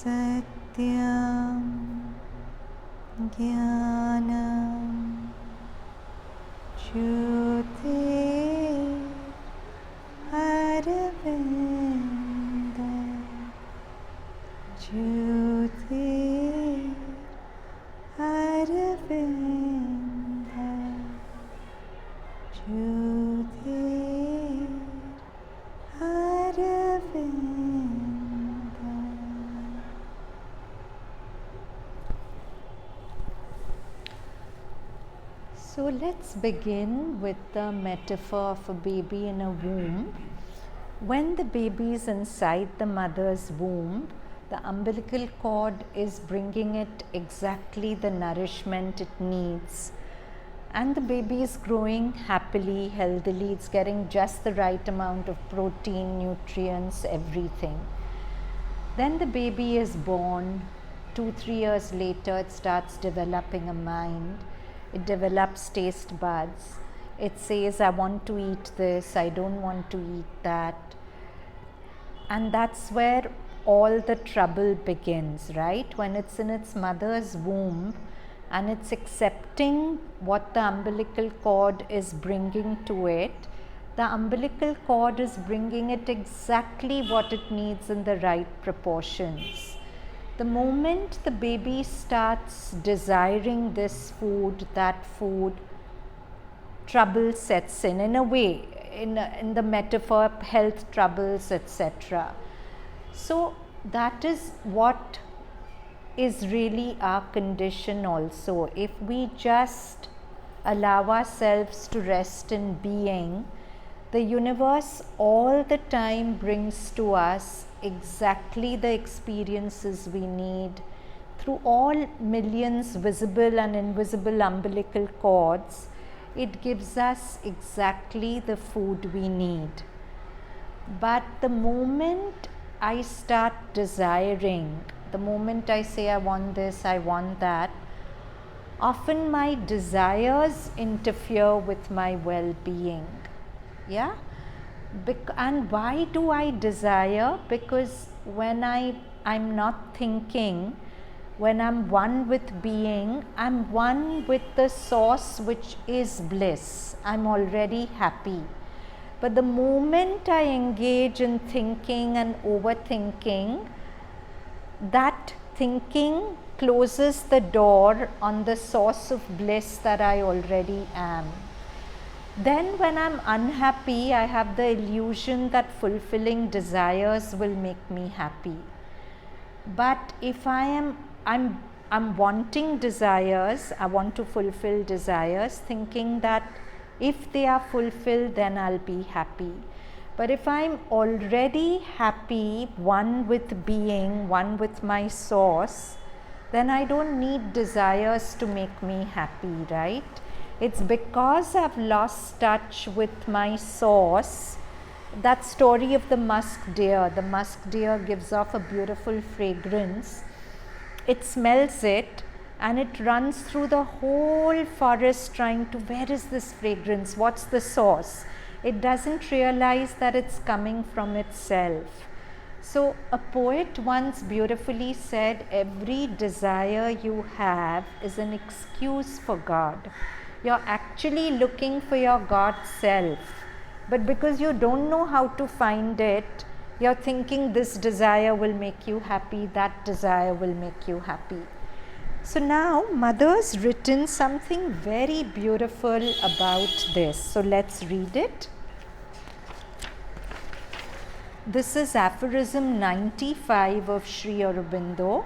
Satyam Jnanam Jyoti Aravinda Jyoti Aravinda Jyoti Aravinda. So let's begin with the metaphor of a baby in a womb. When the baby is inside the mother's womb, the umbilical cord is bringing it exactly the nourishment it needs. And the baby is growing happily, healthily. It's getting just the right amount of protein, nutrients, everything. Then the baby is born. 2-3 years later, it starts developing a mind. It develops taste buds. It says, I want to eat this, I don't want to eat that. And that's where all the trouble begins, right? When it's in its mother's womb and it's accepting what the umbilical cord is bringing to it, the umbilical cord is bringing it exactly what it needs in the right proportions. The moment the baby starts desiring this food, that food, trouble sets in a way, in the metaphor, health troubles, etc. So that is what is really our condition also. If we just allow ourselves to rest in being, the universe all the time brings to us exactly the experiences we need through all millions visible and invisible umbilical cords. It gives us exactly the food we need. But the moment I start desiring, the moment I say I want this, I want that, often my desires interfere with my well-being. Yeah? And why do I desire? Because when I'm not thinking, when I'm one with being, I'm one with the source which is bliss. I'm already happy. But the moment I engage in thinking and overthinking, that thinking closes the door on the source of bliss that I already am. Then when I'm unhappy, I have the illusion that fulfilling desires will make me happy. But if I'm wanting desires, I want to fulfill desires, thinking that if they are fulfilled, then I'll be happy. But if I'm already happy, one with being, one with my source, then I don't need desires to make me happy, right? It's because I've lost touch with my source. That story of the musk deer. The musk deer gives off a beautiful fragrance. It smells it and it runs through the whole forest trying to, where is this fragrance? What's the source? It doesn't realize that it's coming from itself. So a poet once beautifully said, every desire you have is an excuse for God. You're actually looking for your God self. But because you don't know how to find it, you're thinking this desire will make you happy, that desire will make you happy. So now Mother's written something very beautiful about this. So let's read it. This is aphorism 95 of Sri Aurobindo.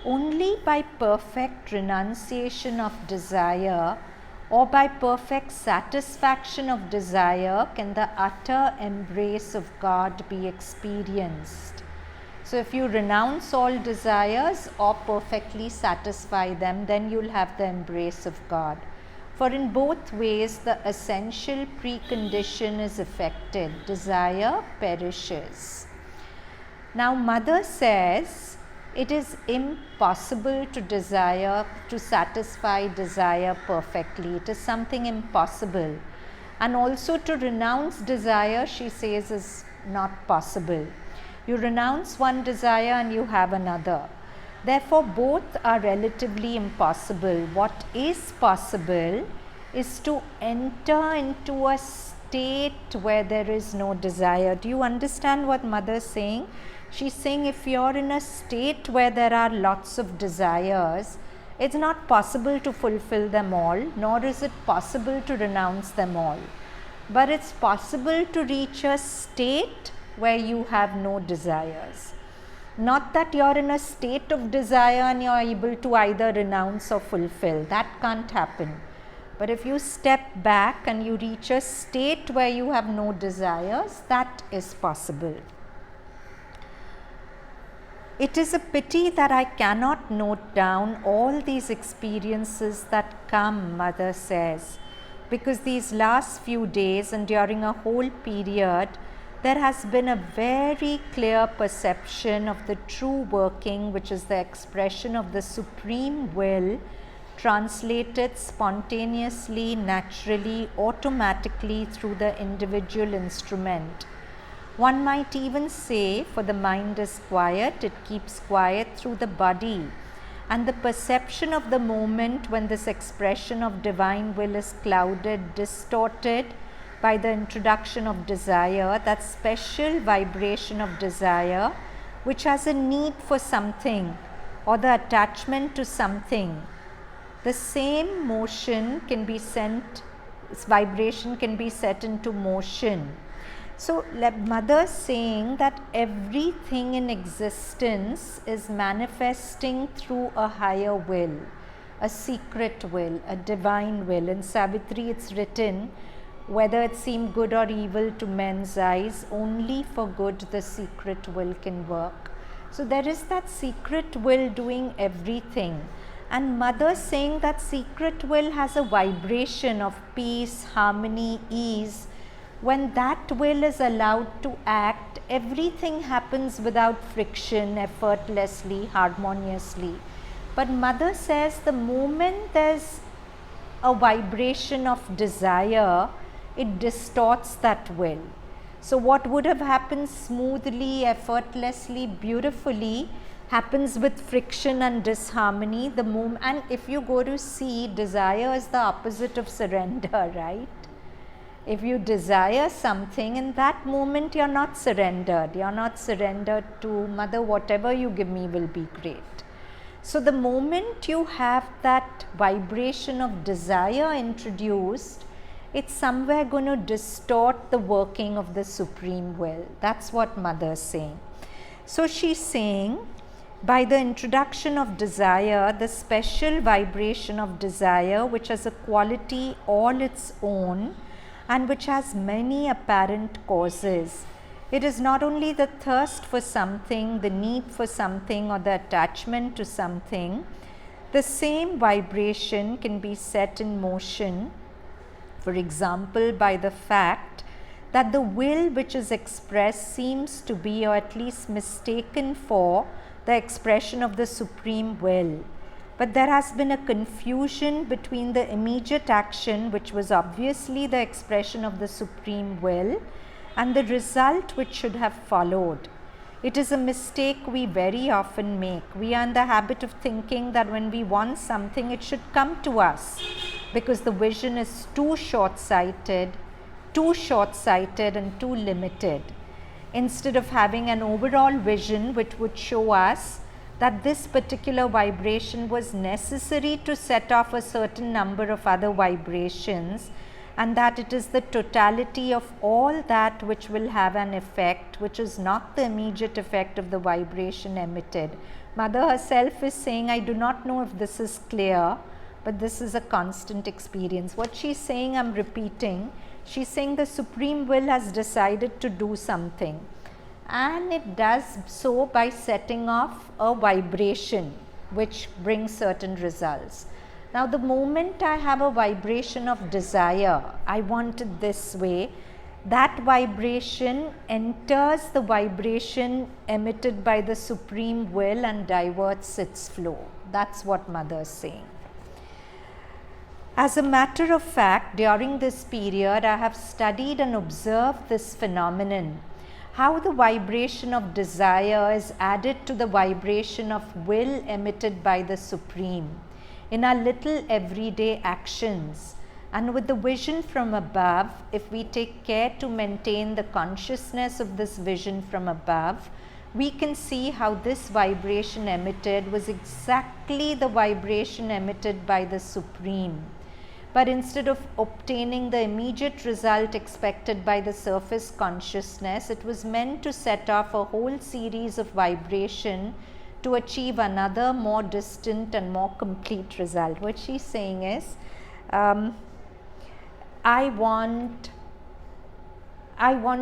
Only by perfect renunciation of desire or by perfect satisfaction of desire can the utter embrace of God be experienced. So if you renounce all desires or perfectly satisfy them, then you'll have the embrace of God. For in both ways the essential precondition is affected. Desire perishes. Now Mother says, it is impossible to desire, to satisfy desire perfectly. It is something impossible. And also to renounce desire, she says, is not possible. You renounce one desire and you have another. Therefore, both are relatively impossible. What is possible is to enter into a state where there is no desire. Do you understand what mother is saying? She's saying if you're in a state where there are lots of desires, it's not possible to fulfill them all, nor is it possible to renounce them all. But it's possible to reach a state where you have no desires. Not that you're in a state of desire and you're able to either renounce or fulfill. That can't happen. But if you step back and you reach a state where you have no desires, that is possible. It is a pity that I cannot note down all these experiences that come, mother says, because these last few days and during a whole period, there has been a very clear perception of the true working, which is the expression of the supreme will, translated spontaneously, naturally, automatically through the individual instrument. One might even say, for the mind is quiet, it keeps quiet through the body. And the perception of the moment when this expression of divine will is clouded, distorted by the introduction of desire, that special vibration of desire, which has a need for something or the attachment to something. The same motion can be sent, its vibration can be set into motion. So, mother is saying that everything in existence is manifesting through a higher will, a secret will, a divine will. In Savitri it's written, whether it seem good or evil to men's eyes, only for good the secret will can work. So there is that secret will doing everything. And mother saying that secret will has a vibration of peace, harmony, ease. When that will is allowed to act, everything happens without friction, effortlessly, harmoniously. But mother says the moment there's a vibration of desire, it distorts that will. So what would have happened smoothly, effortlessly, beautifully, happens with friction and disharmony. And if you go to see, desire is the opposite of surrender, right? If you desire something, in that moment you're not surrendered. You're not surrendered to mother, whatever you give me will be great. So the moment you have that vibration of desire introduced, it's somewhere going to distort the working of the supreme will. That's what mother is saying. So she's saying, by the introduction of desire, the special vibration of desire, which has a quality all its own, and which has many apparent causes. It is not only the thirst for something, the need for something, or the attachment to something. The same vibration can be set in motion, for example, by the fact that the will which is expressed seems to be, or at least mistaken for, the expression of the supreme will. But there has been a confusion between the immediate action, which was obviously the expression of the supreme will, and the result which should have followed. It is a mistake we very often make. We are in the habit of thinking that when we want something, it should come to us, because the vision is too short-sighted and too limited. Instead of having an overall vision which would show us that this particular vibration was necessary to set off a certain number of other vibrations, and that it is the totality of all that which will have an effect, which is not the immediate effect of the vibration emitted. Mother herself is saying, I do not know if this is clear, but this is a constant experience. What she's saying, I'm repeating, she's saying the supreme will has decided to do something. And it does so by setting off a vibration which brings certain results. Now the moment I have a vibration of desire, I want it this way, that vibration enters the vibration emitted by the supreme will and diverts its flow. That's what mother is saying. As a matter of fact, during this period, I have studied and observed this phenomenon. how the vibration of desire is added to the vibration of will emitted by the Supreme in our little everyday actions. And with the vision from above, if we take care to maintain the consciousness of this vision from above, we can see how this vibration emitted was exactly the vibration emitted by the Supreme. But instead of obtaining the immediate result expected by the surface consciousness, it was meant to set off a whole series of vibration to achieve another more distant and more complete result. What she's saying is, I want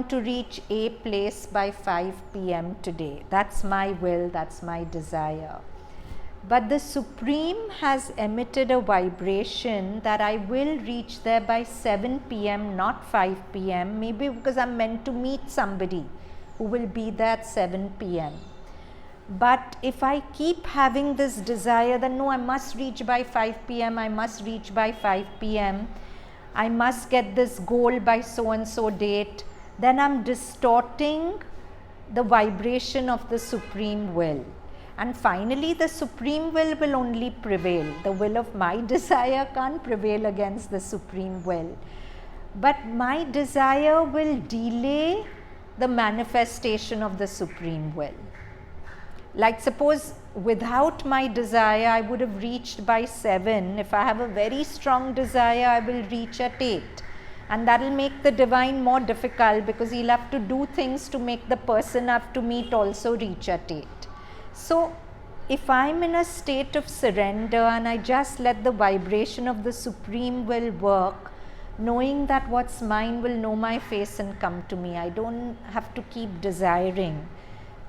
to reach a place by 5 p.m. today. That's my will, that's my desire. But the Supreme has emitted a vibration that I will reach there by 7 p.m., not 5 p.m., maybe because I'm meant to meet somebody who will be there at 7 p.m. But if I keep having this desire that no, I must reach by 5 p.m., I must reach by 5 p.m., I must get this goal by so and so date, then I'm distorting the vibration of the Supreme Will. And finally, the Supreme Will only prevail. The will of my desire can't prevail against the Supreme Will. But my desire will delay the manifestation of the Supreme Will. Like suppose without my desire, I would have reached by 7. If I have a very strong desire, I will reach at 8. And that will make the divine more difficult because he'll have to do things to make the person I have to meet also reach at 8. So, if I'm in a state of surrender and I just let the vibration of the Supreme Will work, knowing that what's mine will know my face and come to me, I don't have to keep desiring.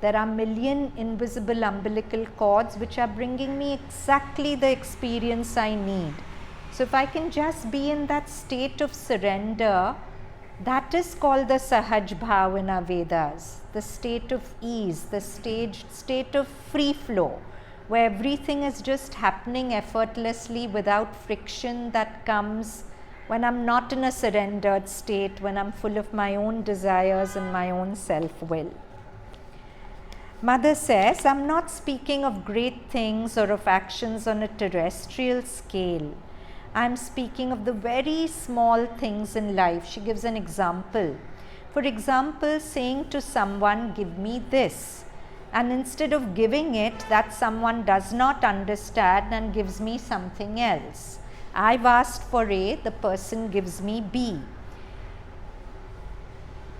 There are million invisible umbilical cords which are bringing me exactly the experience I need. So, if I can just be in that state of surrender, that is called the Sahaj Bhav in our Vedas, the state of ease, the state of free flow, where everything is just happening effortlessly without friction that comes when I'm not in a surrendered state, when I'm full of my own desires and my own self-will. Mother says, I'm not speaking of great things or of actions on a terrestrial scale. I'm speaking of the very small things in life. She gives an example. For example, saying to someone, give me this. And instead of giving it, that someone does not understand and gives me something else. I've asked for A, the person gives me B.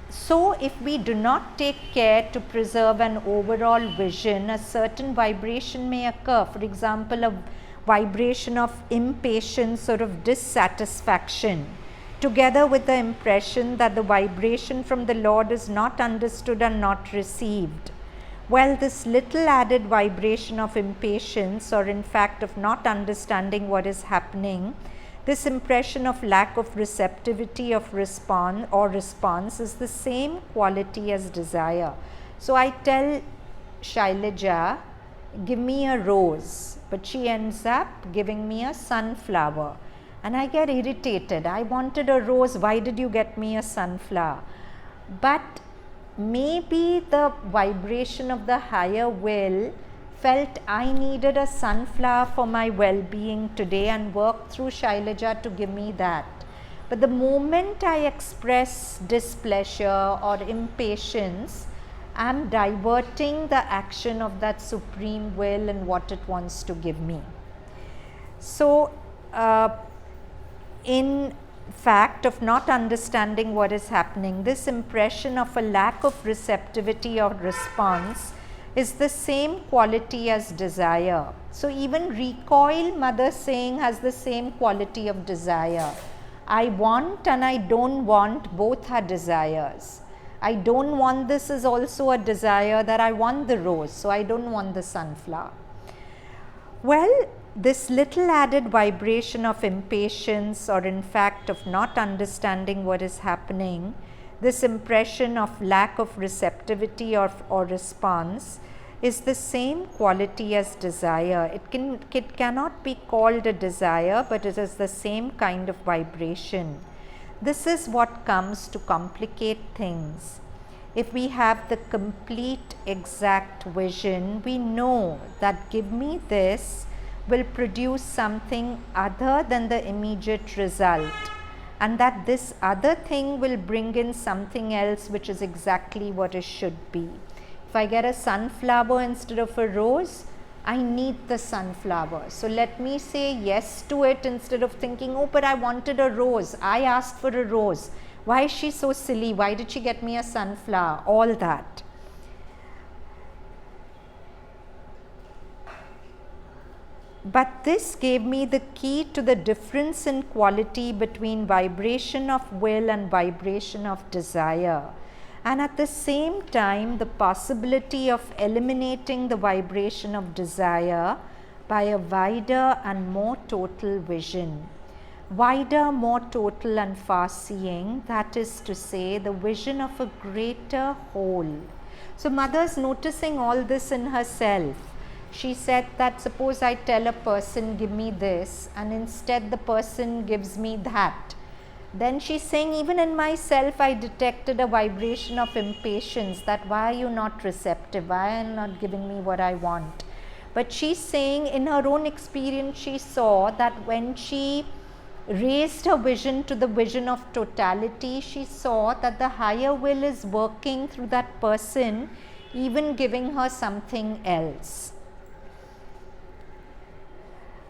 So, if we do not take care to preserve an overall vision, a certain vibration may occur. For example, a vibration of impatience or of dissatisfaction, together with the impression that the vibration from the Lord is not understood and not received. Well, this little added vibration of impatience, or in fact of not understanding what is happening, this impression of lack of receptivity of response is the same quality as desire. So I tell Shailaja, give me a rose, but she ends up giving me a sunflower. And I get irritated. I wanted a rose, why did you get me a sunflower? But maybe the vibration of the higher will felt I needed a sunflower for my well-being today and worked through Shailaja to give me that. But the moment I express displeasure or impatience, I am diverting the action of that Supreme Will and what it wants to give me. So, in fact of not understanding what is happening, this impression of a lack of receptivity or response is the same quality as desire. So, even recoil, Mother saying, has the same quality of desire. I want and I don't want, both are desires. I don't want this is also a desire that I want the rose, so I don't want the sunflower. Well, this little added vibration of impatience, or in fact of not understanding what is happening, this impression of lack of receptivity or response is the same quality as desire. It cannot be called a desire, but it is the same kind of vibration. This is what comes to complicate things. if we have the complete exact vision, we know that give me this will produce something other than the immediate result, and that this other thing will bring in something else which is exactly what it should be. If I get a sunflower instead of a rose, I need the sunflower. So let me say yes to it instead of thinking, oh, but I wanted a rose. I asked for a rose. Why is she so silly? Why did she get me a sunflower? All that. But this gave me the key to the difference in quality between vibration of will and vibration of desire. And at the same time, the possibility of eliminating the vibration of desire by a wider and more total vision. Wider, more total and far-seeing, that is to say, the vision of a greater whole. So mother's noticing all this in herself. She said that suppose I tell a person, give me this, and instead the person gives me that. Then she's saying, even in myself I detected a vibration of impatience, that why are you not receptive? Why are you not giving me what I want? But she's saying in her own experience, she saw that when she raised her vision to the vision of totality, she saw that the higher will is working through that person, even giving her something else.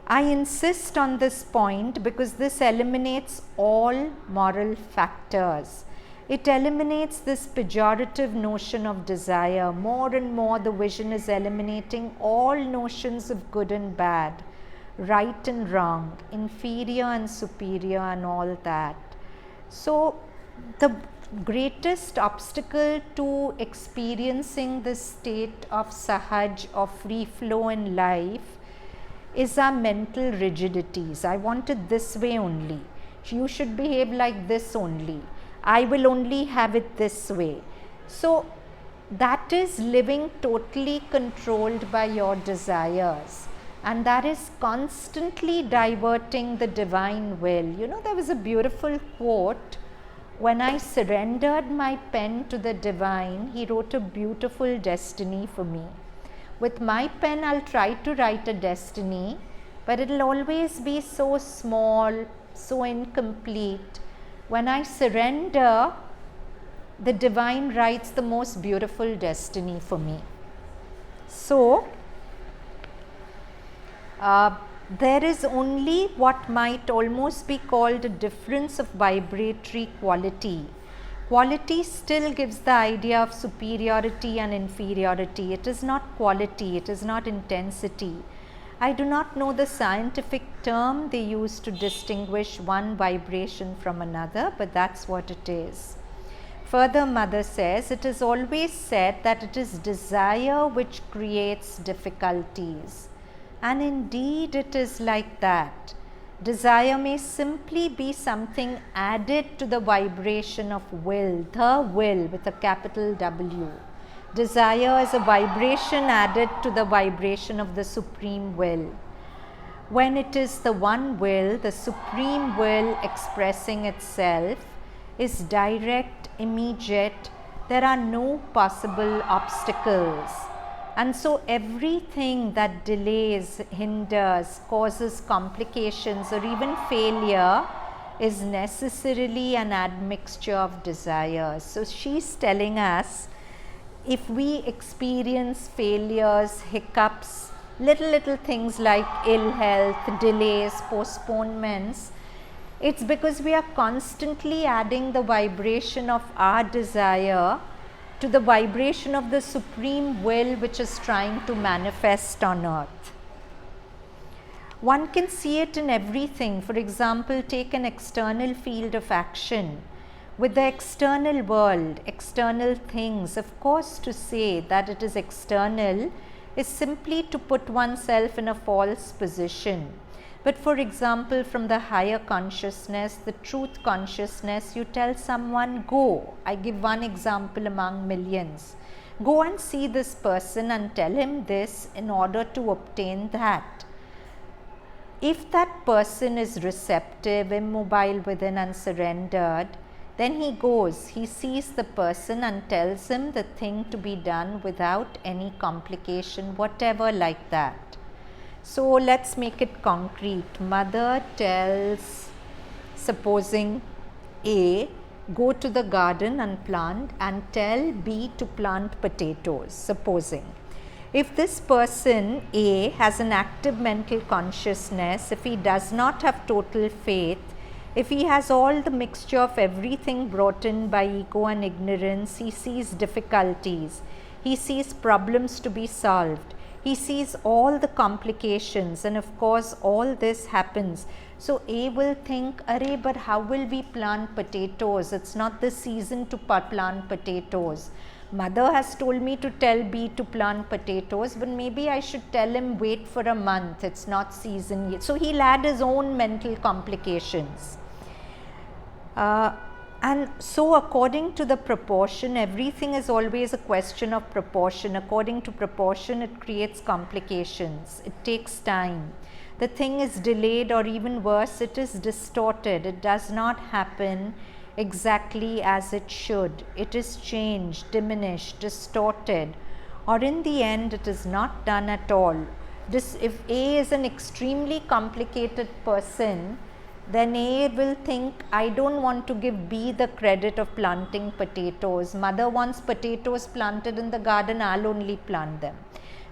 I insist on this point because this eliminates all moral factors. It eliminates this pejorative notion of desire. More and more the vision is eliminating all notions of good and bad, right and wrong, inferior and superior and all that. So the greatest obstacle to experiencing this state of sahaj, of free flow in life, is our mental rigidities. I want it this way only. You should behave like this only. I will only have it this way. So that is living totally controlled by your desires, and that is constantly diverting the divine will. You know, there was a beautiful quote, when I surrendered my pen to the divine, he wrote a beautiful destiny for me. With my pen, I'll try to write a destiny, but it'll always be so small, so incomplete. When I surrender, the divine writes the most beautiful destiny for me. So, there is only what might almost be called a difference of vibratory quality. Quality still gives the idea of superiority and inferiority. It is not quality, it is not intensity. I do not know the scientific term they use to distinguish one vibration from another, but that's what it is. Further, Mother says, it is always said that it is desire which creates difficulties. And indeed it is like that. Desire may simply be something added to the vibration of will, the will with a capital W. Desire is a vibration added to the vibration of the supreme will. When it is the one will, the supreme will expressing itself, is direct, immediate, there are no possible obstacles. And so everything that delays, hinders, causes complications or even failure is necessarily an admixture of desires. So she's telling us, if we experience failures, hiccups, little things like ill health, delays, postponements, it's because we are constantly adding the vibration of our desire to the vibration of the supreme will which is trying to manifest on earth. One can see it in everything. For example, take an external field of action. With the external world, external things, of course, to say that it is external is simply to put oneself in a false position. But for example, from the higher consciousness, the truth consciousness, you tell someone, go. I give one example among millions. Go and see this person and tell him this in order to obtain that. If that person is receptive, immobile within and surrendered, Then he goes, he sees the person and tells him the thing to be done without any complication, whatever, like that. So let's make it concrete. Mother tells, supposing A, go to the garden and plant, and tell B to plant potatoes, supposing. If this person A has an active mental consciousness, if he does not have total faith, if he has all the mixture of everything brought in by ego and ignorance, he sees difficulties, he sees problems to be solved, he sees all the complications, and of course all this happens. So A will think, array, but how will we plant potatoes? It's not the season to plant potatoes. Mother has told me to tell B to plant potatoes, but maybe I should tell him wait for a month, it's not season yet. So he'll add his own mental complications. And so according to the proportion, everything is always a question of proportion. According to proportion, it creates complications. It takes time. The thing is delayed, or even worse, it is distorted. It does not happen exactly as it should. It is changed, diminished, distorted, or in the end it is not done at all. If A is an extremely complicated person, then A will think, I don't want to give B the credit of planting potatoes. Mother wants potatoes planted in the garden, I'll only plant them.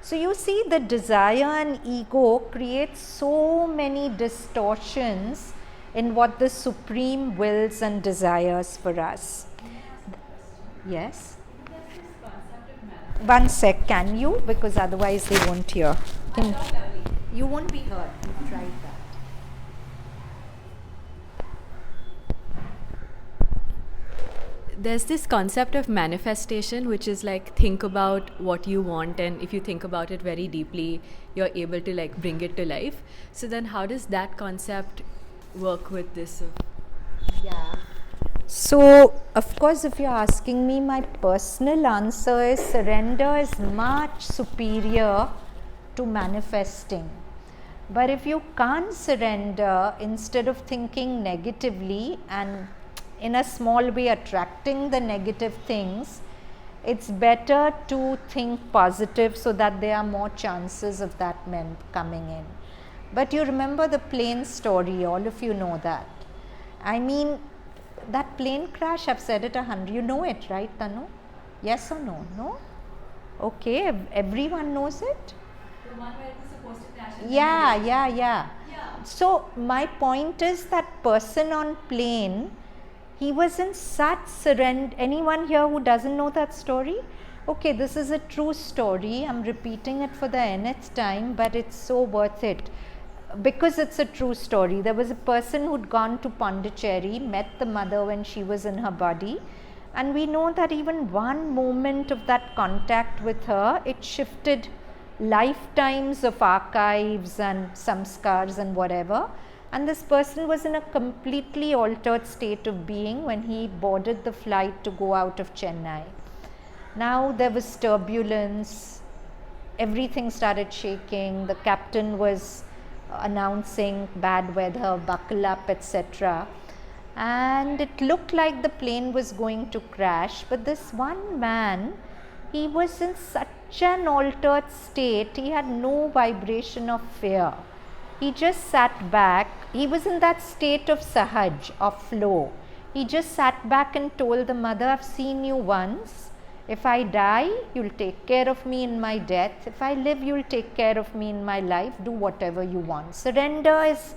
So you see, the desire and ego creates so many distortions in what the Supreme wills and desires for us. Yes? One sec, can you? Because otherwise they won't hear. You won't be heard. You've tried that. There's this concept of manifestation, which is like, think about what you want, and if you think about it very deeply, you're able to like bring it to life. So then how does that concept work with this? Yeah. So of course, if you're asking me, my personal answer is surrender is much superior to manifesting. But if you can't surrender, instead of thinking negatively and in a small way attracting the negative things, it's better to think positive so that there are more chances of that coming in. But you remember the plane story, all of you know that. I mean, that plane crash, I've said it 100, you know it, right, Tanu? Yes or no? No? Okay, everyone knows it? The one where it was supposed to crash. Yeah. So my point is, that person on plane, he was in such surrender. Anyone here who doesn't know that story? Okay, this is a true story. I'm repeating it for the nth time, but it's so worth it because it's a true story. There was a person who'd gone to Pondicherry, met the mother when she was in her body, and we know that even one moment of that contact with her, it shifted lifetimes of archives and samskars and whatever. And this person was in a completely altered state of being when he boarded the flight to go out of Chennai. Now there was turbulence, everything started shaking, the captain was announcing bad weather, buckle up, etc. And it looked like the plane was going to crash, but this one man, he was in such an altered state, he had no vibration of fear. He just sat back. He was in that state of sahaj, of flow. He just sat back and told the mother, I've seen you once. If I die, you'll take care of me in my death. If I live, you'll take care of me in my life. Do whatever you want. Surrender is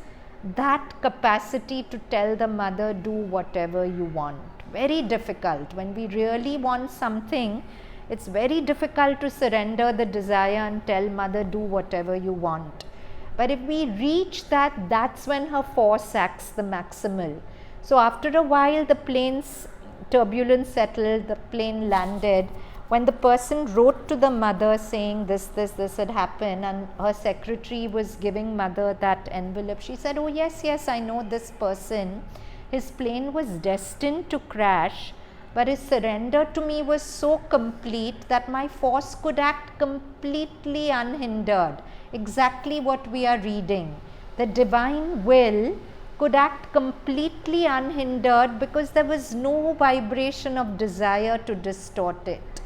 that capacity to tell the mother, do whatever you want. Very difficult. When we really want something, it's very difficult to surrender the desire and tell mother, do whatever you want. But if we reach that, that's when her force acts the maximal. So after a while, the plane's turbulence settled, the plane landed. When the person wrote to the mother saying this had happened, and her secretary was giving mother that envelope, she said, oh yes, I know this person. His plane was destined to crash, but his surrender to me was so complete that my force could act completely unhindered. Exactly what we are reading. The divine will could act completely unhindered because there was no vibration of desire to distort it.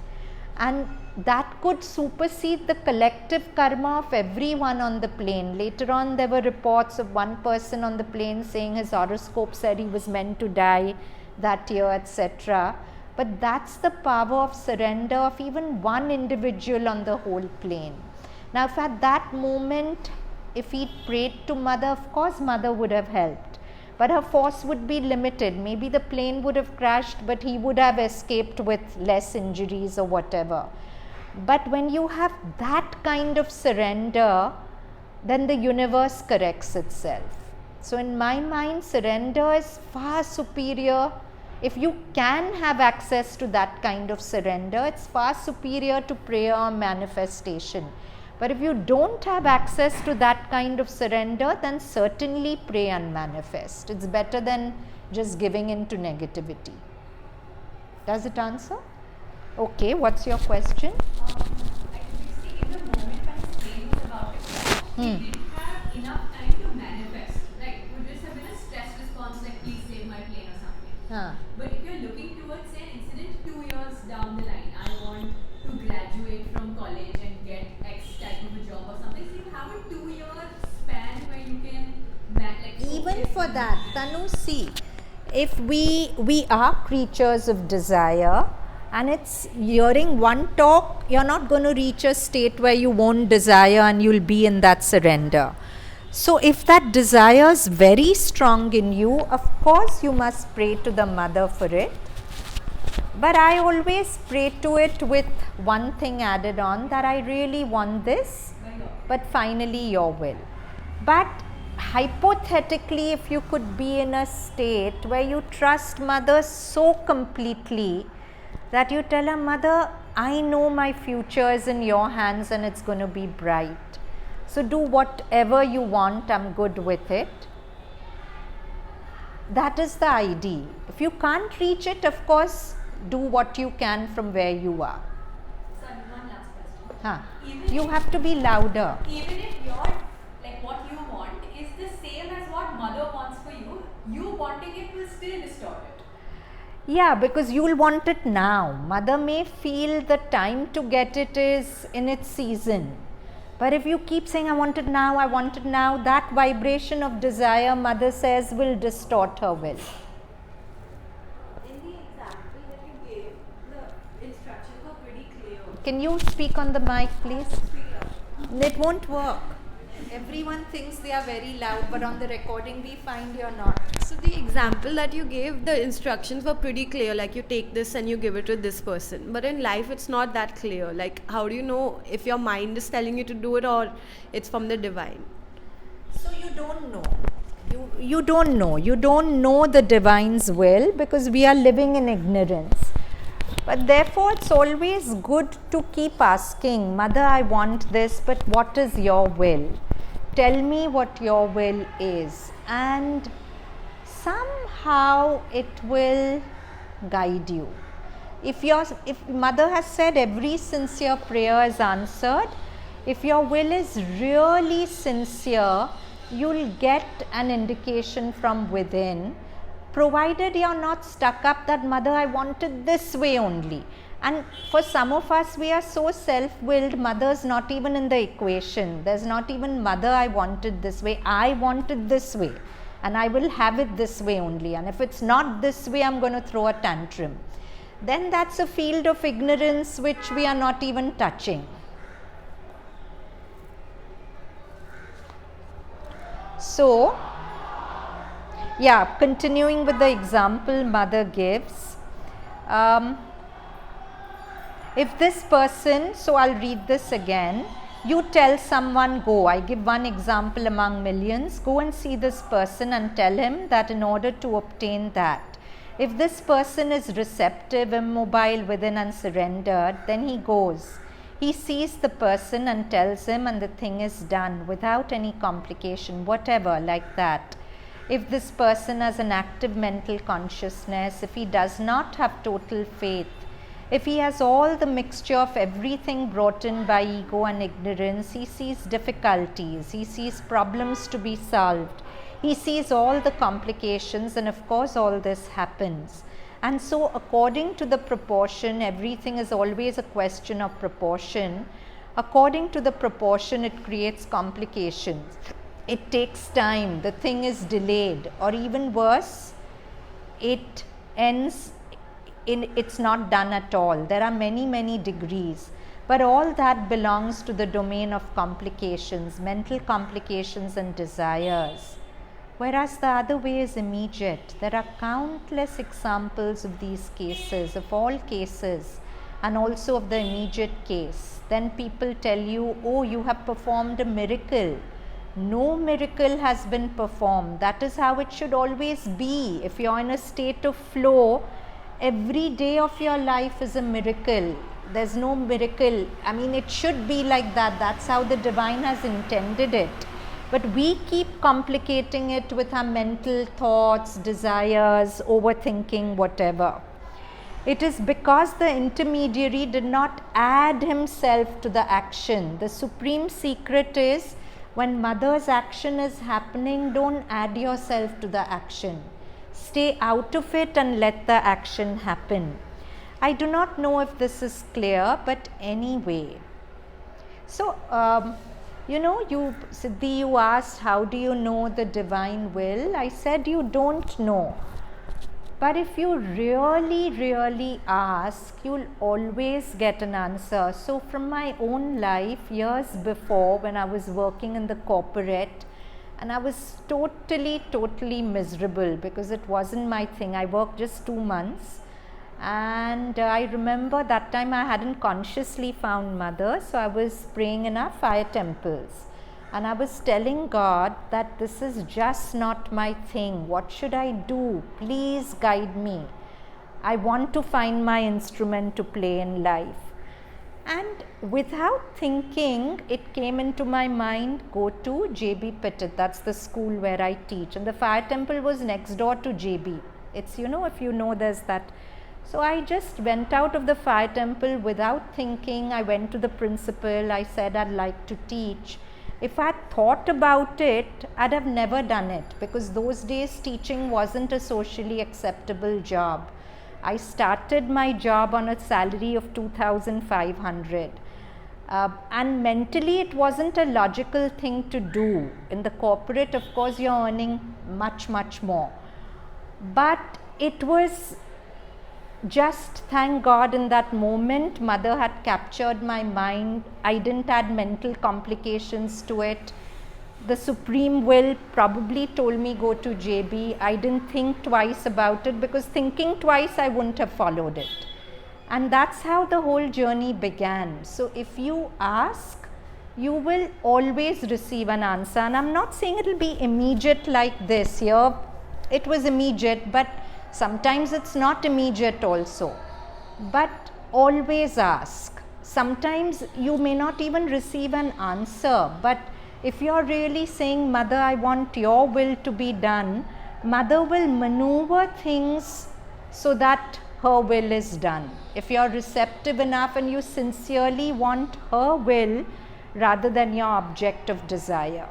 And that could supersede the collective karma of everyone on the plane. Later on, there were reports of one person on the plane saying his horoscope said he was meant to die that year, etc. But that's the power of surrender of even one individual on the whole plane. Now, if at that moment, if he prayed to Mother, of course Mother would have helped, but her force would be limited. Maybe the plane would have crashed, but he would have escaped with less injuries or whatever. But when you have that kind of surrender, then the universe corrects itself. So in my mind, surrender is far superior. If you can have access to that kind of surrender, it's far superior to prayer or manifestation. But if you don't have access to that kind of surrender, then certainly pray and manifest. It's better than just giving in to negativity. Does it answer? Okay, what's your question? In the moment when his plane was about to crash, he didn't have enough time to manifest. Like, would this have been a stress response, like, please save my plane or something? But if you're looking towards, say, an incident 2 years down the line, I want to graduate from college and get X type of a job or something, so you have a 2-year span where you can even for that, Tanu, see, if we are creatures of desire, and it's hearing one talk, you're not going to reach a state where you won't desire and you'll be in that surrender. So if that desire is very strong in you, of course you must pray to the Mother for it. But I always pray to it with one thing added on, that I really want this, but finally your will. But hypothetically, if you could be in a state where you trust Mother so completely that you tell her, Mother, I know my future is in your hands and it's going to be bright. So do whatever you want, I'm good with it. That is the ideal. If you can't reach it, of course, do what you can from where you are. Sir, one last question. You have to be louder. Even if what you want is the same as what Mother wants for you, you wanting it will still distort it. Yeah, because you'll want it now. Mother may feel the time to get it is in its season. But if you keep saying, I want it now, that vibration of desire, Mother says, will distort her will. In the example that you gave, the instructions were pretty clear. Can you speak on the mic, please? It won't work. Everyone thinks they are very loud, but on the recording we find you're not. So the example that you gave, the instructions were pretty clear, like you take this and you give it to this person. But in life it's not that clear. Like, how do you know if your mind is telling you to do it or it's from the divine? So you don't know. You don't know. You don't know the divine's will because we are living in ignorance. But therefore it's always good to keep asking, Mother, I want this, but what is your will? Tell me what your will is. And somehow it will guide you. If Mother has said every sincere prayer is answered, if your will is really sincere, you'll get an indication from within, provided you're not stuck up that, Mother, I want it this way only. And for some of us, we are so self-willed, Mother's not even in the equation. There's not even, Mother, I want it this way. I want it this way. And I will have it this way only. And if it's not this way, I'm going to throw a tantrum. Then that's a field of ignorance which we are not even touching. So, yeah, continuing with the example Mother gives. If this person, so I'll read this again. You tell someone, go. I give one example among millions. Go and see this person and tell him that in order to obtain that, if this person is receptive, immobile within and surrendered, then he goes. He sees the person and tells him, and the thing is done without any complication, whatever, like that. If this person has an active mental consciousness, if he does not have total faith, if he has all the mixture of everything brought in by ego and ignorance, he sees difficulties, he sees problems to be solved, He sees all the complications, and of course all this happens. And so according to the proportion, everything is always a question of proportion. According to the proportion, it creates complications. It takes time, the thing is delayed, or even worse, it ends in it's not done at all. There are many degrees, but all that belongs to the domain of complications, mental complications and desires. Whereas the other way is immediate. There are countless examples of these cases, of all cases, and also of the immediate case. Then people tell you, oh, you have performed a miracle. No miracle has been performed. That is how it should always be. If you are in a state of flow, every day of your life is a miracle. There's no miracle. I mean, it should be like that. That's how the divine has intended it. But we keep complicating it with our mental thoughts, desires, overthinking, whatever. It is because the intermediary did not add himself to the action. The supreme secret is, when mother's action is happening, don't add yourself to the action. Stay out of it and let the action happen. I do not know if this is clear, but anyway. So, Siddhi, you asked, how do you know the divine will? I said you don't know. But if you really ask, you'll always get an answer. So from my own life, years before, when I was working in the corporate, and I was totally miserable because it wasn't my thing. I worked just 2 months. And I remember that time I hadn't consciously found mother, so I was praying in our fire temples. And I was telling God that this is just not my thing. What should I do? Please guide me. I want to find my instrument to play in life. And without thinking, it came into my mind, go to JB Petit. That's the school where I teach. And the fire temple was next door to JB. It's, if you know, there's that. So I just went out of the fire temple without thinking. I went to the principal. I said I'd like to teach. If I thought about it, I'd have never done it, because those days teaching wasn't a socially acceptable job. I started my job on a salary of 2,500. And mentally it wasn't a logical thing to do. In the corporate, of course, you're earning much more. But it was just, thank God, in that moment, mother had captured my mind. I didn't add mental complications to it. The supreme will probably told me go to JB. I didn't think twice about it, because thinking twice I wouldn't have followed it. And that's how the whole journey began. So if you ask, you will always receive an answer. And I'm not saying it'll be immediate like this. Here it was immediate, but sometimes it's not immediate also. But always ask. Sometimes you may not even receive an answer, but if you're really saying, Mother, I want your will to be done, Mother will maneuver things so that her will is done. If you're receptive enough and you sincerely want her will rather than your object of desire.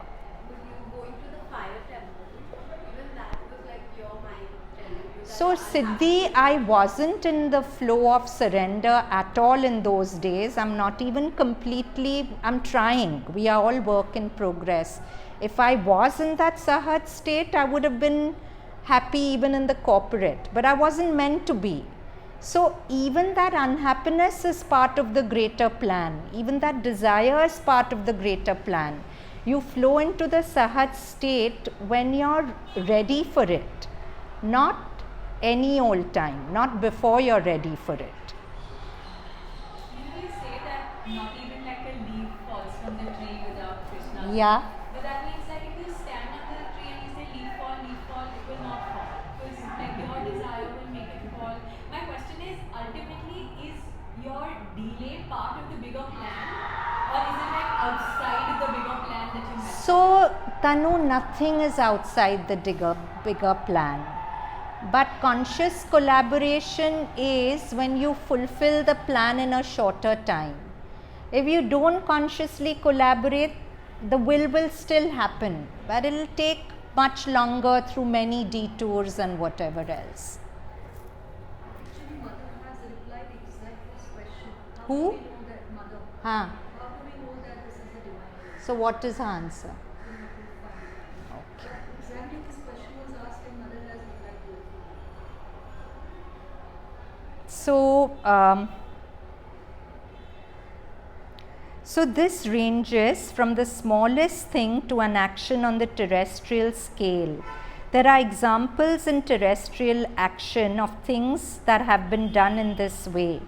So Siddhi, I wasn't in the flow of surrender at all in those days. I'm not even completely, I'm trying. We are all work in progress. If I was in that sahat state, I would have been happy even in the corporate, but I wasn't meant to be. So even that unhappiness is part of the greater plan. Even that desire is part of the greater plan. You flow into the sahat state when you're ready for it, not any old time, not before you're ready for it. You say that not even like a leaf falls from the tree without Krishna. Yeah. But that means like if you stand under the tree and you say leaf fall, it will not fall. Because like your desire will make it fall. My question is, ultimately, is your delay part of the bigger plan, or is it like outside the bigger plan that you have? So Tanu, nothing is outside the bigger plan. But conscious collaboration is when you fulfill the plan in a shorter time. If you don't consciously collaborate, the will still happen, but it will take much longer through many detours and whatever else. Actually, mother has replied exactly this question. How Who? do we know that mother? Huh. How do we know that this is the divine will? So what is her answer? We have to find it. Okay. Exactly this question was asked and mother has replied beautifully. So this ranges from the smallest thing to an action on the terrestrial scale. There are examples in terrestrial action of things that have been done in this way.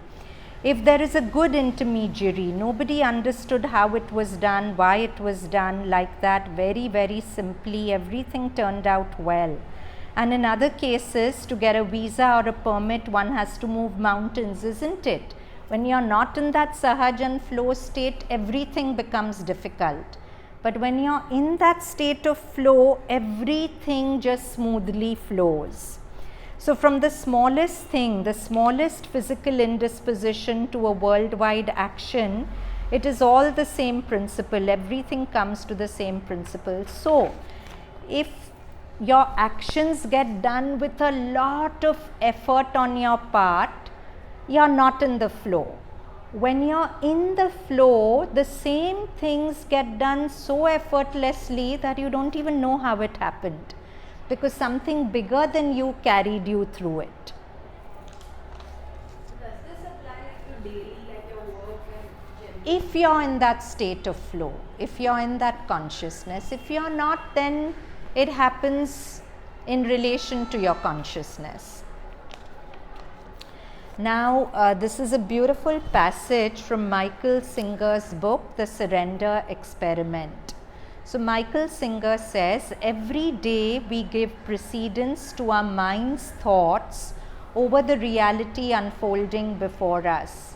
If there is a good intermediary, nobody understood how it was done, why it was done, like that, very, very simply, everything turned out well. And in other cases, to get a visa or a permit, one has to move mountains, isn't it? When you're not in that sahaj and flow state, everything becomes difficult. But when you're in that state of flow, everything just smoothly flows. So from the smallest thing, the smallest physical indisposition to a worldwide action, it is all the same principle. Everything comes to the same principle. So if your actions get done with a lot of effort on your part, you're not in the flow. When you're in the flow, the same things get done so effortlessly that you don't even know how it happened, because something bigger than you carried you through it. Does this apply to daily, like your work and If you're in that state of flow, if you're in that consciousness, if you're not, then it happens in relation to your consciousness. Now, this is a beautiful passage from Michael Singer's book, The Surrender Experiment. So, Michael Singer says, every day we give precedence to our mind's thoughts over the reality unfolding before us.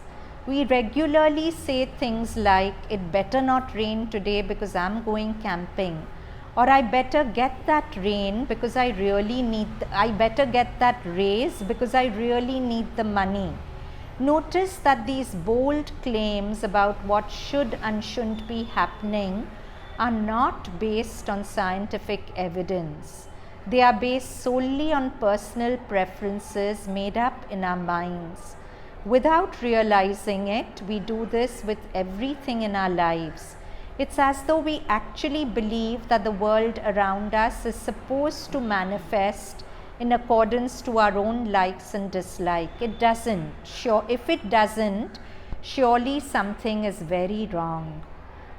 We regularly say things like, it better not rain today because I'm going camping. Or I better get that rain because I really need, I better get that raise because I really need the money. Notice that these bold claims about what should and shouldn't be happening are not based on scientific evidence. They are based solely on personal preferences made up in our minds. Without realizing it, we do this with everything in our lives. It's as though we actually believe that the world around us is supposed to manifest in accordance to our own likes and dislikes. It doesn't. If it doesn't, surely something is very wrong.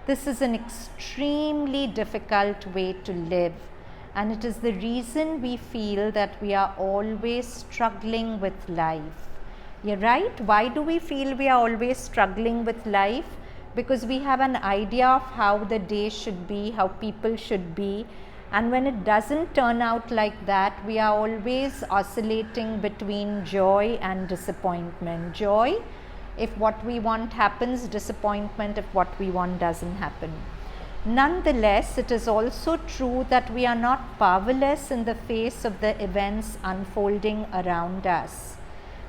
This is an extremely difficult way to live, and it is the reason we feel that we are always struggling with life. You're right. Why do we feel we are always struggling with life? Because we have an idea of how the day should be, how people should be, and when it doesn't turn out like that, we are always oscillating between joy and disappointment. Joy if what we want happens, disappointment if what we want doesn't happen. Nonetheless, it is also true that we are not powerless in the face of the events unfolding around us.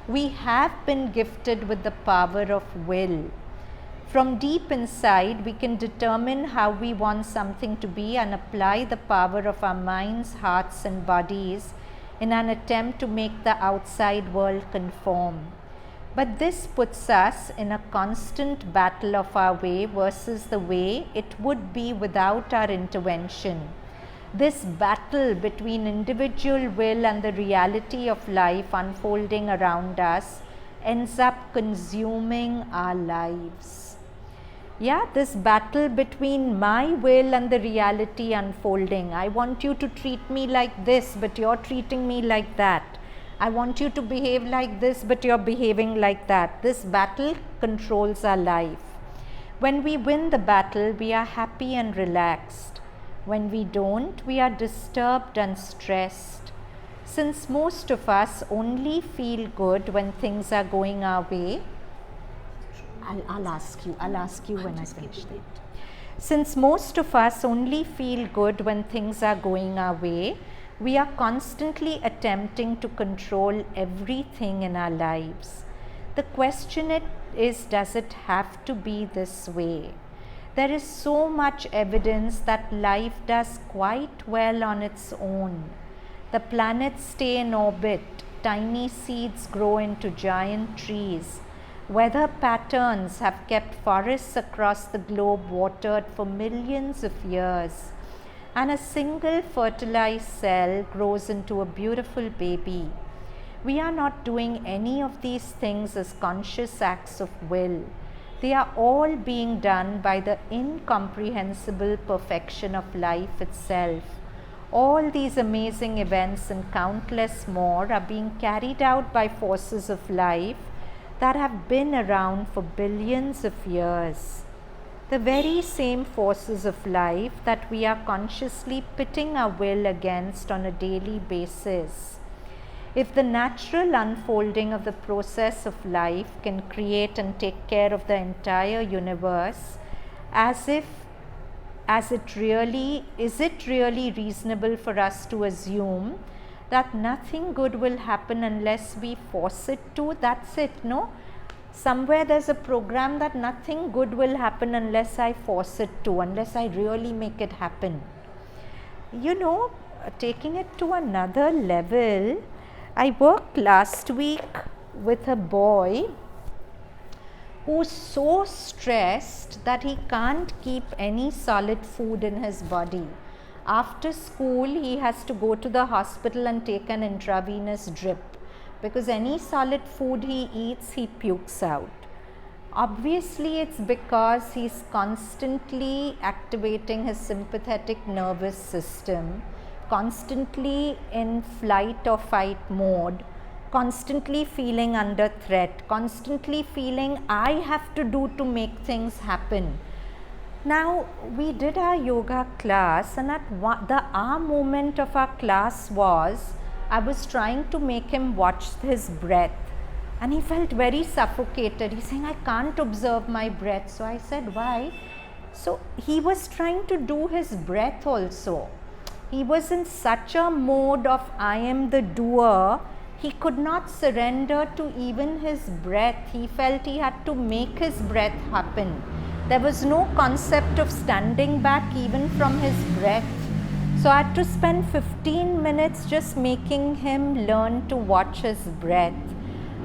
We have been gifted with the power of will. From deep inside, we can determine how we want something to be and apply the power of our minds, hearts, and bodies in an attempt to make the outside world conform. But this puts us in a constant battle of our way versus the way it would be without our intervention. This battle between individual will and the reality of life unfolding around us ends up consuming our lives. Yeah, this battle between my will and the reality unfolding. I want you to treat me like this, but you're treating me like that. I want you to behave like this, but you're behaving like that. This battle controls our life. When we win the battle, we are happy and relaxed. When we don't, we are disturbed and stressed. Since most of us only feel good when things are going our way, I'll ask you when I finish it. Since most of us only feel good when things are going our way, we are constantly attempting to control everything in our lives. The question is, does it have to be this way? There is so much evidence that life does quite well on its own. The planets stay in orbit, tiny seeds grow into giant trees. Weather patterns have kept forests across the globe watered for millions of years. And a single fertilized cell grows into a beautiful baby. We are not doing any of these things as conscious acts of will. They are all being done by the incomprehensible perfection of life itself. All these amazing events and countless more are being carried out by forces of life that have been around for billions of years. The very same forces of life that we are consciously pitting our will against on a daily basis. If the natural unfolding of the process of life can create and take care of the entire universe, is it really reasonable for us to assume that nothing good will happen unless we force it to? That's it, no? Somewhere there's a program that nothing good will happen unless I force it to, unless I really make it happen. Taking it to another level, I worked last week with a boy who's so stressed that he can't keep any solid food in his body. After school, he has to go to the hospital and take an intravenous drip because any solid food he eats, he pukes out. Obviously, it's because he's constantly activating his sympathetic nervous system, constantly in flight or fight mode, constantly feeling under threat, constantly feeling I have to do to make things happen. Now, we did our yoga class, and the aha moment of our class was I was trying to make him watch his breath, and he felt very suffocated. He's saying, I can't observe my breath. So I said, why? So he was trying to do his breath also. He was in such a mode of I am the doer, he could not surrender to even his breath. He felt he had to make his breath happen. There was no concept of standing back even from his breath. So I had to spend 15 minutes just making him learn to watch his breath.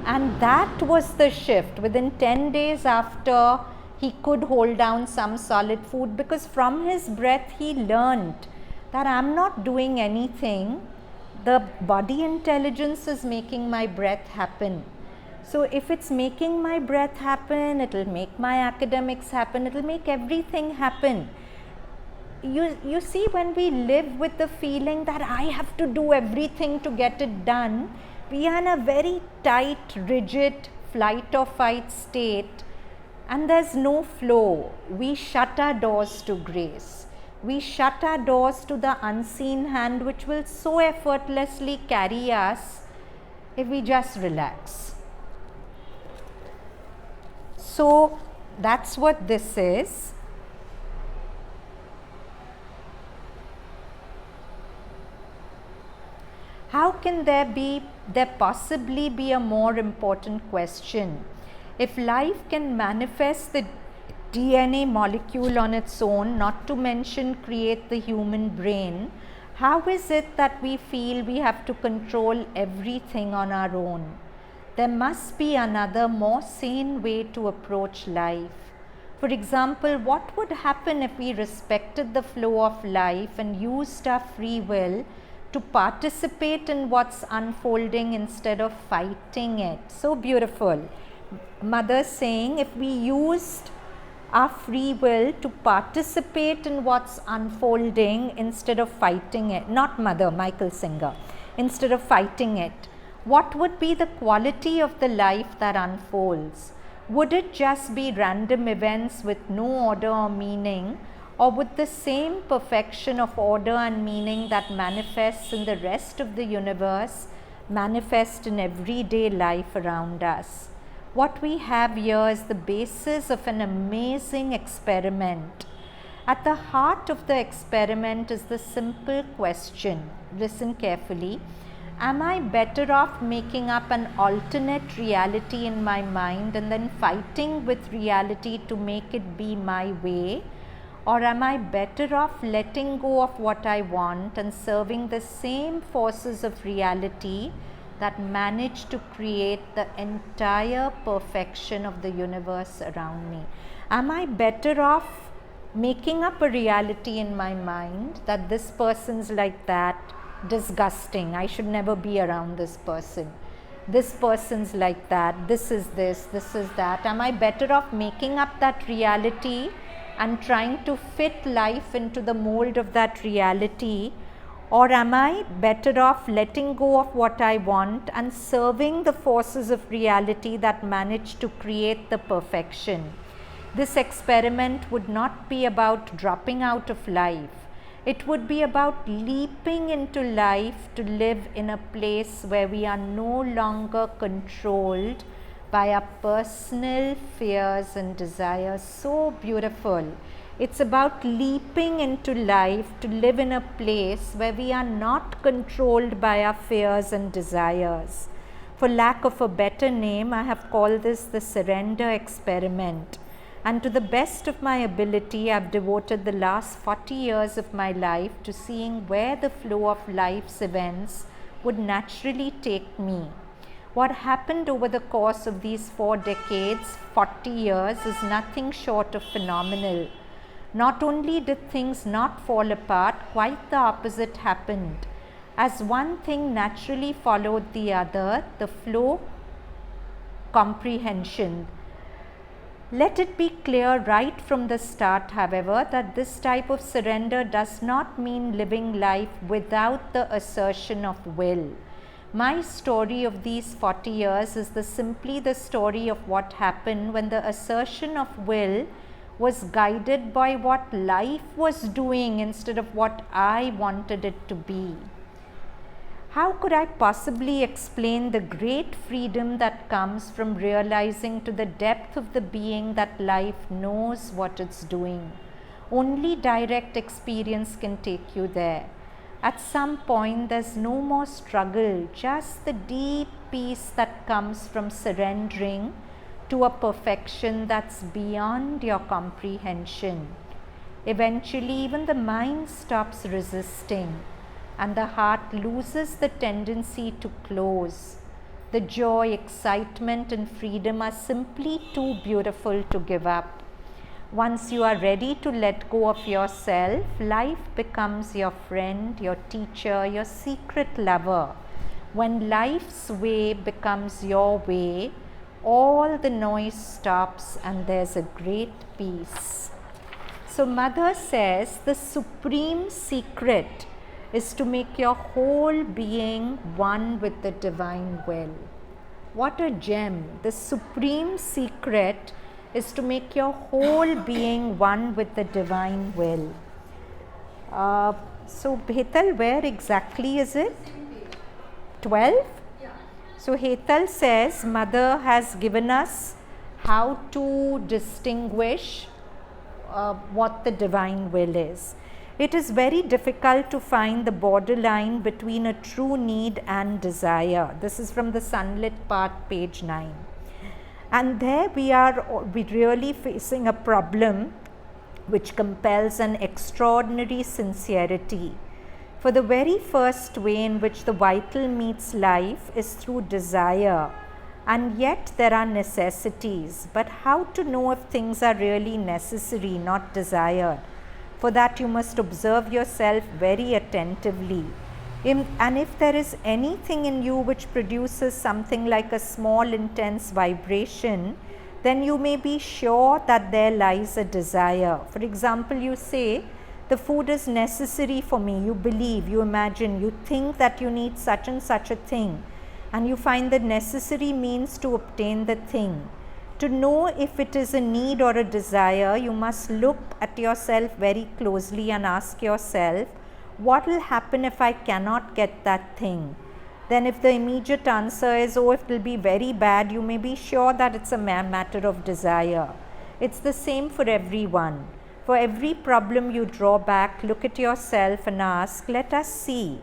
And that was the shift. Within 10 days after, he could hold down some solid food, because from his breath he learned that I'm not doing anything. The body intelligence is making my breath happen. So if it's making my breath happen, it will make my academics happen, it will make everything happen. You see, when we live with the feeling that I have to do everything to get it done, we are in a very tight, rigid flight or fight state, and there's no flow. We shut our doors to grace. We shut our doors to the unseen hand, which will so effortlessly carry us if we just relax. So that's what this is. How can there possibly be a more important question? If life can manifest the DNA molecule on its own, not to mention create the human brain, how is it that we feel we have to control everything on our own? There must be another, more sane way to approach life. For example, what would happen if we respected the flow of life and used our free will to participate in what's unfolding instead of fighting it? So beautiful. Mother saying, if we used our free will to participate in what's unfolding instead of fighting it, not Mother, Michael Singer, instead of fighting it, what would be the quality of the life that unfolds? Would it just be random events with no order or meaning, or would the same perfection of order and meaning that manifests in the rest of the universe manifest in everyday life around us? What we have here is the basis of an amazing experiment. At the heart of the experiment is the simple question. Listen carefully. Am I better off making up an alternate reality in my mind and then fighting with reality to make it be my way? Or am I better off letting go of what I want and serving the same forces of reality that manage to create the entire perfection of the universe around me? Am I better off making up a reality in my mind that this person's like that, disgusting, I should never be around this person, this person's like that, this is that? Am I better off making up that reality and trying to fit life into the mold of that reality? Or am I better off letting go of what I want and serving the forces of reality that manage to create the perfection? This experiment would not be about dropping out of life. It would be about leaping into life to live in a place where we are no longer controlled by our personal fears and desires. So beautiful. It's about leaping into life to live in a place where we are not controlled by our fears and desires. For lack of a better name, I have called this the surrender experiment. And to the best of my ability, I've devoted the last 40 years of my life to seeing where the flow of life's events would naturally take me. What happened over the course of these 4 decades, 40 years, is nothing short of phenomenal. Not only did things not fall apart, quite the opposite happened. As one thing naturally followed the other, the flow, comprehension. Let it be clear right from the start, however, that this type of surrender does not mean living life without the assertion of will. My story of these 40 years is simply the story of what happened when the assertion of will was guided by what life was doing instead of what I wanted it to be. How could I possibly explain the great freedom that comes from realizing to the depth of the being that life knows what it's doing? Only direct experience can take you there. At some point, there's no more struggle, just the deep peace that comes from surrendering to a perfection that's beyond your comprehension. Eventually, even the mind stops resisting, and the heart loses the tendency to close. The joy, excitement, and freedom are simply too beautiful to give up. Once you are ready to let go of yourself, life becomes your friend, your teacher, your secret lover. When life's way becomes your way, all the noise stops and there's a great peace. So Mother says the supreme secret is to make your whole being one with the divine will. What a gem! The supreme secret is to make your whole being one with the divine will. So Hetal, where exactly is it? 12? So Hetal says Mother has given us how to distinguish what the divine will is. It is very difficult to find the borderline between a true need and desire. This is from the Sunlit Part, page 9. And there we really facing a problem which compels an extraordinary sincerity. For the very first way in which the vital meets life is through desire, and yet there are necessities. But how to know if things are really necessary, not desired? For that you must observe yourself very attentively. And if there is anything in you which produces something like a small intense vibration, then you may be sure that there lies a desire. For example, you say, the food is necessary for me. You believe, you imagine, you think that you need such and such a thing, and you find the necessary means to obtain the thing. To know if it is a need or a desire, you must look at yourself very closely and ask yourself, what will happen if I cannot get that thing? Then if the immediate answer is, oh, it will be very bad, you may be sure that it's a matter of desire. It's the same for everyone. For every problem you draw back, look at yourself and ask, let us see,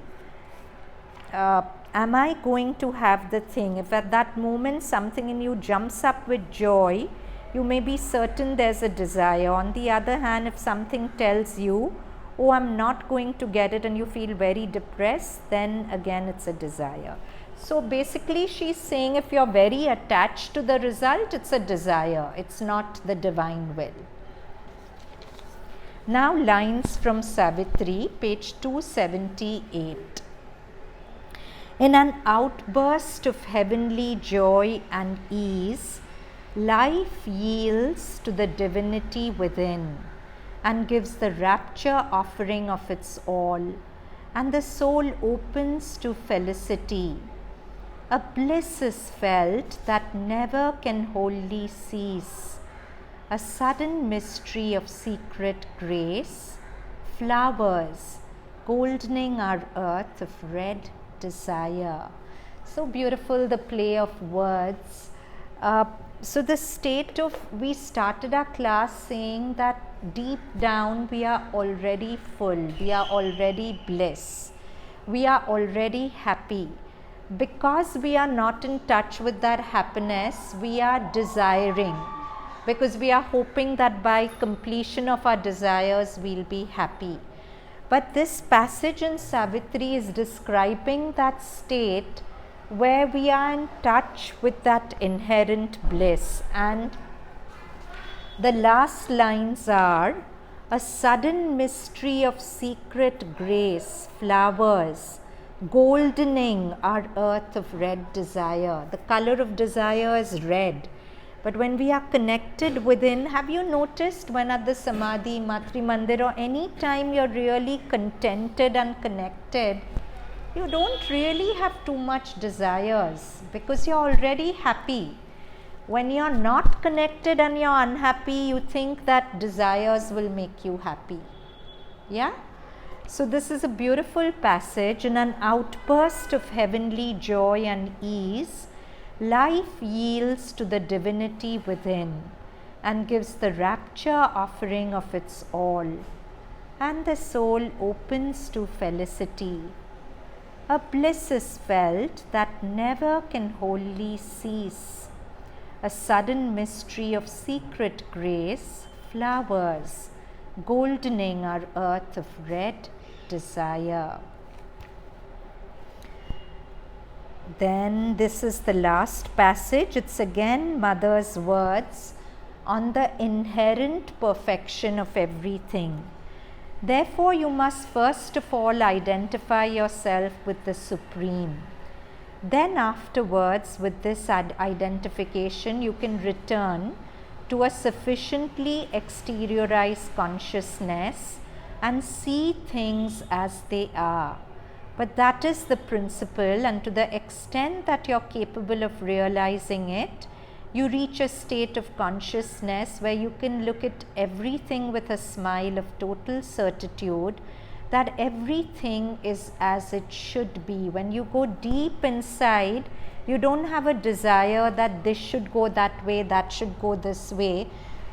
am I going to have the thing? If at that moment something in you jumps up with joy, you may be certain there's a desire. On the other hand, if something tells you, oh, I'm not going to get it, and you feel very depressed, then again it's a desire. So basically she's saying if you're very attached to the result, it's a desire, it's not the divine will. Now lines from Savitri, page 278. In an outburst of heavenly joy and ease, life yields to the divinity within and gives the rapture offering of its all, and the soul opens to felicity. A bliss is felt that never can wholly cease, a sudden mystery of secret grace, flowers goldening our earth of red desire. So beautiful, the play of words. So the state of, we started our class saying that deep down we are already full, we are already bliss, we are already happy. Because we are not in touch with that happiness, we are desiring, because we are hoping that by completion of our desires we'll be happy. But this passage in Savitri is describing that state where we are in touch with that inherent bliss, and the last lines are, a sudden mystery of secret grace, flowers goldening our earth of red desire. The color of desire is red. But when we are connected within, have you noticed when at the Samadhi, Matri Mandir, or any time you're really contented and connected, you don't really have too much desires because you're already happy. When you're not connected and you're unhappy, you think that desires will make you happy. Yeah? So this is a beautiful passage. In an outburst of heavenly joy and ease, life yields to the divinity within and gives the rapture offering of its all, and the soul opens to felicity. A bliss is felt that never can wholly cease, a sudden mystery of secret grace, flowers goldening our earth of red desire. Then this is the last passage. It's again Mother's words on the inherent perfection of everything. Therefore, you must first of all identify yourself with the Supreme. Then afterwards, with this identification, you can return to a sufficiently exteriorized consciousness and see things as they are. But that is the principle, and to the extent that you're capable of realizing it, you reach a state of consciousness where you can look at everything with a smile of total certitude that everything is as it should be. When you go deep inside, you don't have a desire that this should go that way, that should go this way,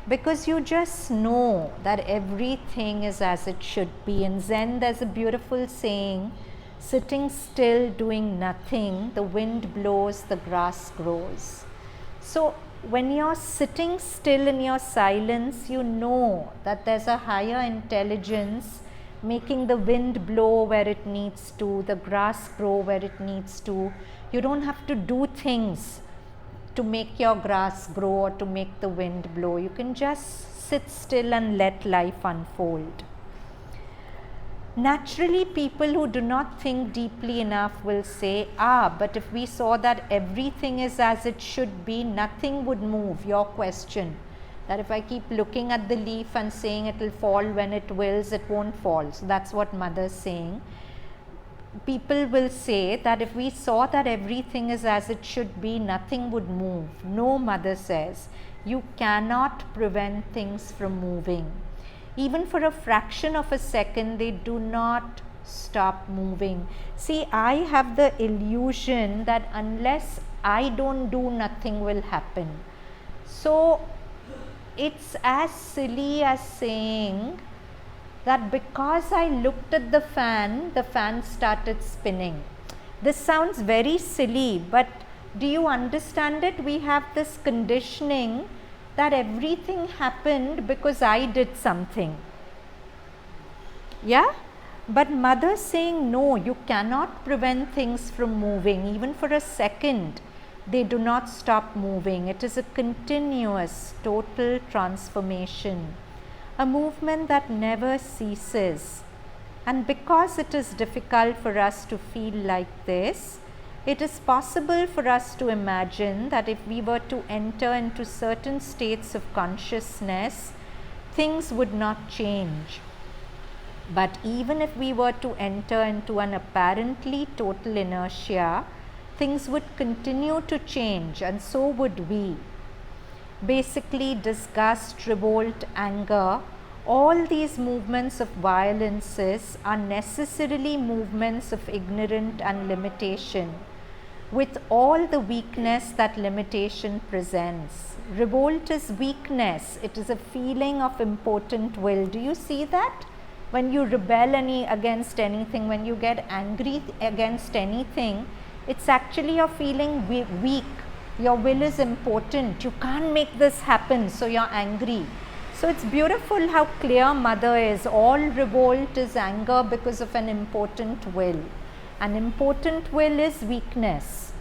because you just know that everything is as it should be. In Zen, there's a beautiful saying, sitting still, doing nothing, the wind blows, the grass grows. So when you're sitting still in your silence, you know that there's a higher intelligence making the wind blow where it needs to, the grass grow where it needs to. You don't have to do things to make your grass grow or to make the wind blow. You can just sit still and let life unfold. Naturally, people who do not think deeply enough will say, but if we saw that everything is as it should be, nothing would move. Your question, that if I keep looking at the leaf and saying it will fall when it wills, it won't fall. So that's what Mother's saying. People will say that if we saw that everything is as it should be, nothing would move. No, Mother says, you cannot prevent things from moving. Even for a fraction of a second, they do not stop moving. See, I have the illusion that unless I don't do, nothing will happen. So it's as silly as saying that because I looked at the fan started spinning. This sounds very silly, but do you understand it? We have this conditioning that everything happened because I did something. Yeah? But mother saying, no, you cannot prevent things from moving, even for a second. They do not stop moving. It is a continuous, total transformation, a movement that never ceases. And because it is difficult for us to feel like this, it is possible for us to imagine that if we were to enter into certain states of consciousness, things would not change. But even if we were to enter into an apparently total inertia, things would continue to change, and so would we. Basically, disgust, revolt, anger, all these movements of violences are necessarily movements of ignorance and limitation, with all the weakness that limitation presents. Revolt is weakness, it is a feeling of impotent will. Do you see that? When you rebel against anything, when you get angry against anything, it's actually you're feeling weak. Your will is impotent. You can't make this happen, so you're angry. So it's beautiful how clear mother is. All revolt is anger because of an impotent will. An impotent will is weakness.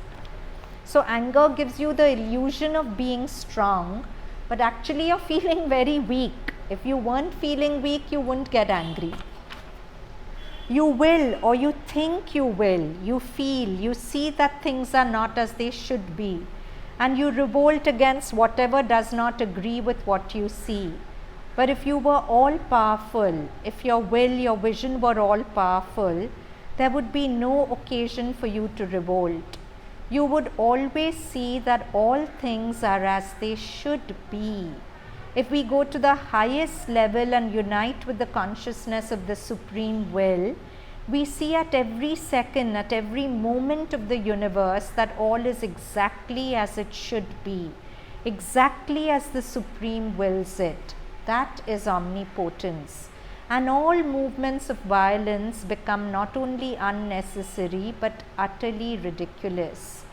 So anger gives you the illusion of being strong, but actually you're feeling very weak. If you weren't feeling weak, you wouldn't get angry. You will, or you think you will, you feel, you see that things are not as they should be, and you revolt against whatever does not agree with what you see. But if you were all powerful, if your will, your vision were all powerful, there would be no occasion for you to revolt. You would always see that all things are as they should be. If we go to the highest level and unite with the consciousness of the Supreme Will, we see at every second, at every moment of the universe that all is exactly as it should be, exactly as the Supreme wills it. That is omnipotence. And all movements of violence become not only unnecessary but utterly ridiculous.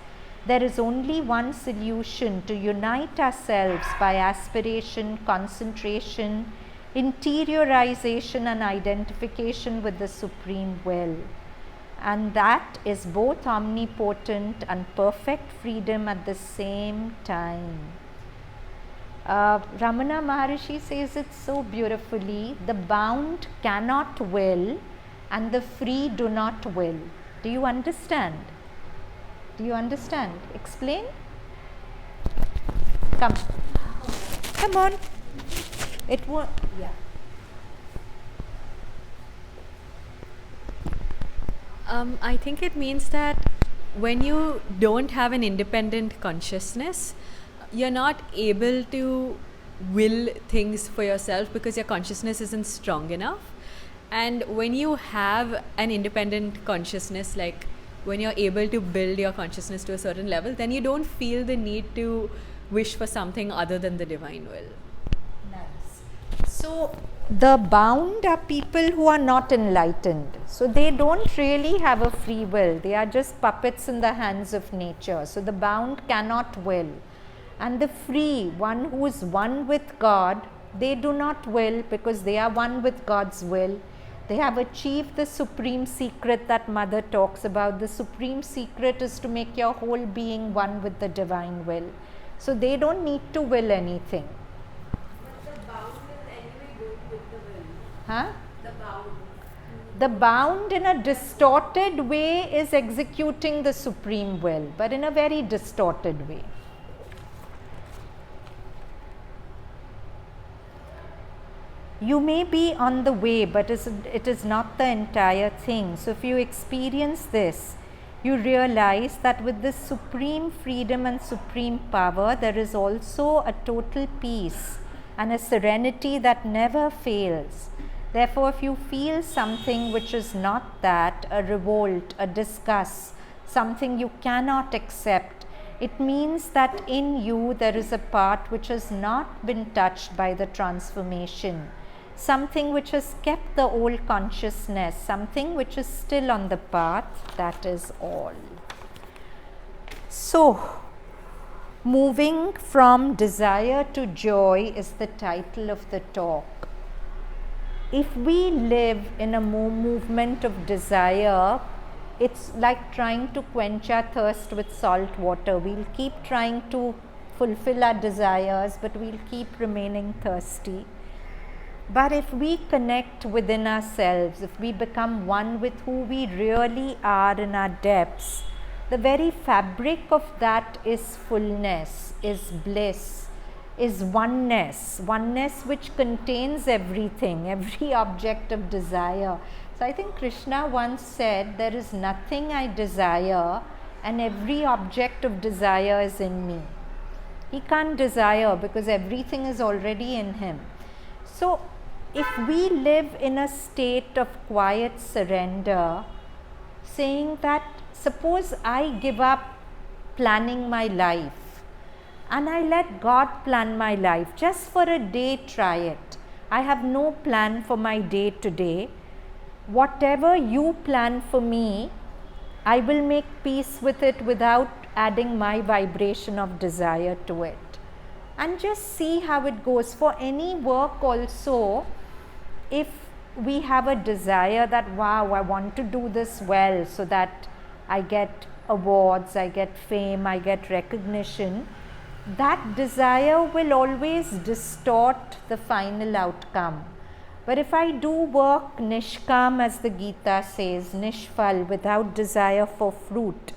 There is only one solution: to unite ourselves by aspiration, concentration, interiorization and identification with the Supreme Will. And that is both omnipotent and perfect freedom at the same time. Ramana Maharishi says it so beautifully: the bound cannot will and the free do not will. Do you understand? Do you understand? Explain. Come. Come on. It won't. Yeah. I think it means that when you don't have an independent consciousness, you're not able to will things for yourself because your consciousness isn't strong enough. And when you have an independent consciousness, like when you're able to build your consciousness to a certain level, then you don't feel the need to wish for something other than the divine will. Nice. So the bound are people who are not enlightened. So they don't really have a free will. They are just puppets in the hands of nature. So the bound cannot will. And the free, one who is one with God, they do not will because they are one with God's will. They have achieved the supreme secret that Mother talks about. The supreme secret is to make your whole being one with the divine will. So they don't need to will anything. But the bound will anyway go with the will. Huh? The bound. The bound in a distorted way is executing the supreme will, but in a very distorted way. You may be on the way, but it is not the entire thing. So if you experience this, you realize that with this supreme freedom and supreme power, there is also a total peace and a serenity that never fails. Therefore, if you feel something which is not that, a revolt, a disgust, something you cannot accept, it means that in you there is a part which has not been touched by the transformation. Something which has kept the old consciousness, something which is still on the path, that is all. So, Moving from desire to joy is the title of the talk. If we live in a movement of desire, it's like trying to quench our thirst with salt water. We'll keep trying to fulfill our desires, but we'll keep remaining thirsty. But if we connect within ourselves, if we become one with who we really are in our depths, the very fabric of that is fullness, is bliss, is oneness, oneness which contains everything, every object of desire. So I think Krishna once said, there is nothing I desire and every object of desire is in me. He can't desire because everything is already in him. So if we live in a state of quiet surrender, saying that suppose I give up planning my life and I let God plan my life, just for a day try it. I have no plan for my day today. Whatever you plan for me, I will make peace with it without adding my vibration of desire to it. And just see how it goes. For any work also, if we have a desire that, wow, I want to do this well so that I get awards, I get fame, I get recognition, that desire will always distort the final outcome. But if I do work nishkam, as the Gita says, nishfal, without desire for fruit,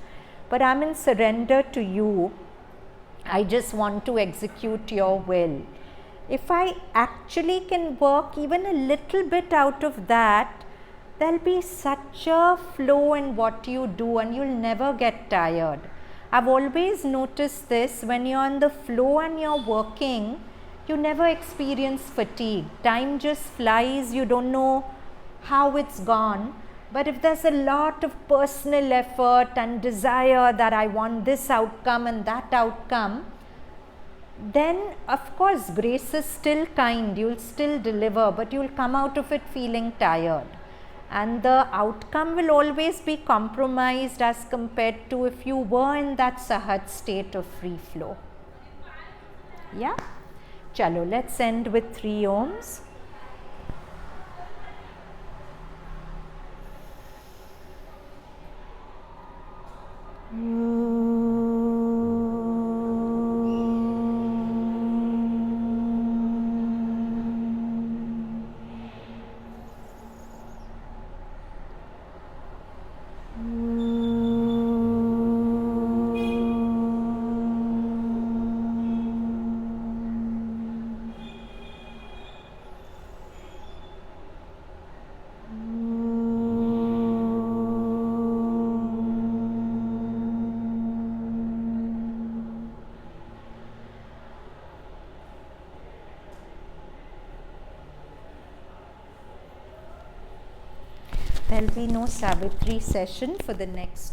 but I'm in surrender to you, I just want to execute your will. If I actually can work even a little bit out of that, there'll be such a flow in what you do and you'll never get tired. I've always noticed this, when you're in the flow and you're working, you never experience fatigue. Time just flies, you don't know how it's gone. But if there's a lot of personal effort and desire that I want this outcome and that outcome, then of course grace is still kind, you'll still deliver, but you'll come out of it feeling tired. And the outcome will always be compromised as compared to if you were in that sahat state of free flow. Yeah? Chalo, let's end with 3 ohms. There will be no Savitri session for the next